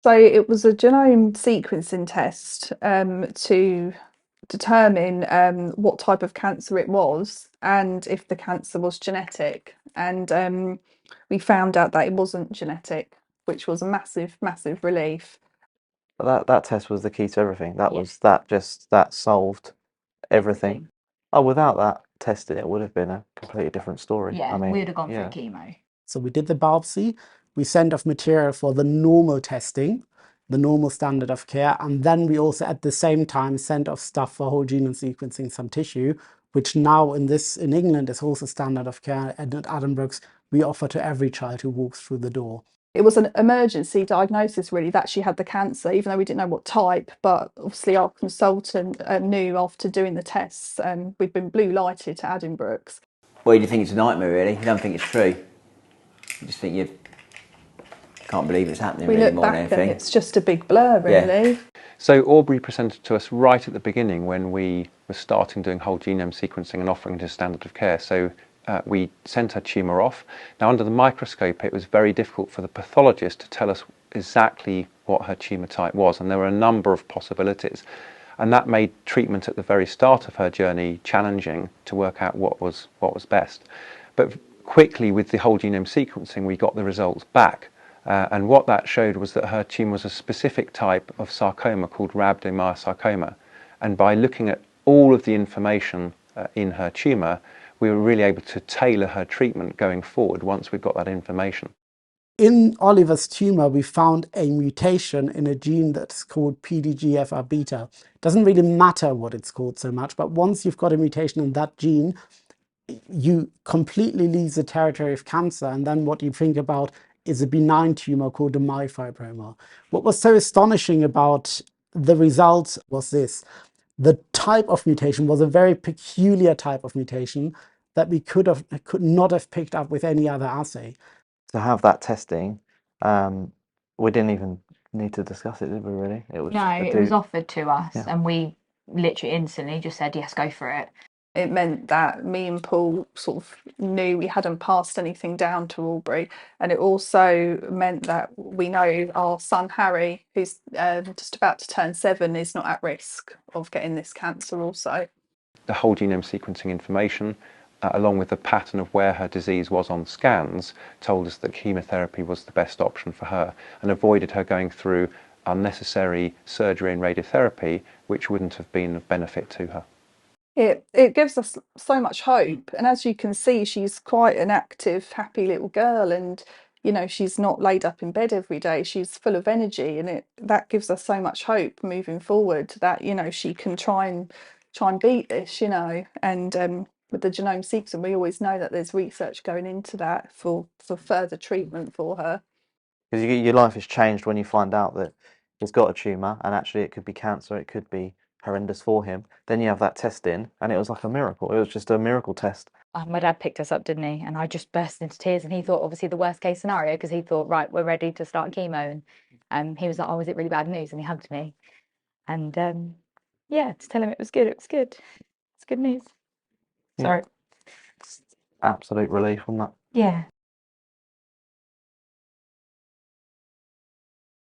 So it was a genome sequencing test to determine what type of cancer it was and if the cancer was genetic. And we found out that it wasn't genetic, which was a massive, massive relief. But that test was the key to everything. Yeah, That solved everything. everything. Oh, without that testing, it would have been a completely different story. I Yeah, we mean, would have gone through yeah. chemo. So we did the biopsy, we sent off material for the normal testing, the normal standard of care, and then we also at the same time sent off stuff for whole genome sequencing, some tissue, which now in England is also standard of care. And at Addenbrooke's, we offer to every child who walks through the door. It was an emergency diagnosis, really, that she had the cancer, even though we didn't know what type. But obviously, our consultant knew after doing the tests, and we'd been blue lighted to Addenbrooke's. Well, you think it's a nightmare, really. You don't think it's true. You just think you can't believe it's happening, We really, look more than back and anything. it's just a big blur, really. So Aubrey presented to us right at the beginning when we were starting doing whole genome sequencing and offering it as standard of care. So we sent her tumour off. Now, under the microscope, it was very difficult for the pathologist to tell us exactly what her tumour type was, and there were a number of possibilities. And that made treatment at the very start of her journey challenging to work out what was best. But quickly, with the whole genome sequencing, we got the results back. And what that showed was that her tumour was a specific type of sarcoma called rhabdomyosarcoma. And by looking at all of the information in her tumour, we were really able to tailor her treatment going forward once we got that information. In Oliver's tumor, we found a mutation in a gene that's called PDGFR beta. It doesn't really matter what it's called so much, but once you've got a mutation in that gene, you completely leave the territory of cancer. And then what you think about is a benign tumor called a myfibroma. What was so astonishing about the results was this. The type of mutation was a very peculiar type of mutation that we could not have picked up with any other assay. To have that testing, we didn't even need to discuss it, did we, really? It was No, it was offered to us, Yeah. and we literally instantly just said, yes, go for it. It meant that me and Paul sort of knew we hadn't passed anything down to Aubrey, and it also meant that we know our son Harry, who's just about to turn 7, is not at risk of getting this cancer also. The whole genome sequencing information, along with the pattern of where her disease was on scans, told us that chemotherapy was the best option for her and avoided her going through unnecessary surgery and radiotherapy, which wouldn't have been of benefit to her. It gives us so much hope, and as you can see, she's quite an active, happy little girl, and she's not laid up in bed every day. She's full of energy, and that gives us so much hope moving forward that she can try and beat this, and with the genome sequencing, we always know that there's research going into that for further treatment for her. Because your life is changed when you find out that he's got a tumour and actually it could be cancer, it could be horrendous for him. Then you have that test in, and it was like a miracle. It was just a miracle test. My dad picked us up, didn't he? And I just burst into tears, and he thought obviously the worst case scenario, because he thought, right, we're ready to start chemo, and he was like, oh, is it really bad news? And he hugged me, and yeah, to tell him it was good, it's good news. Yeah. Sorry. Absolute relief on that. Yeah.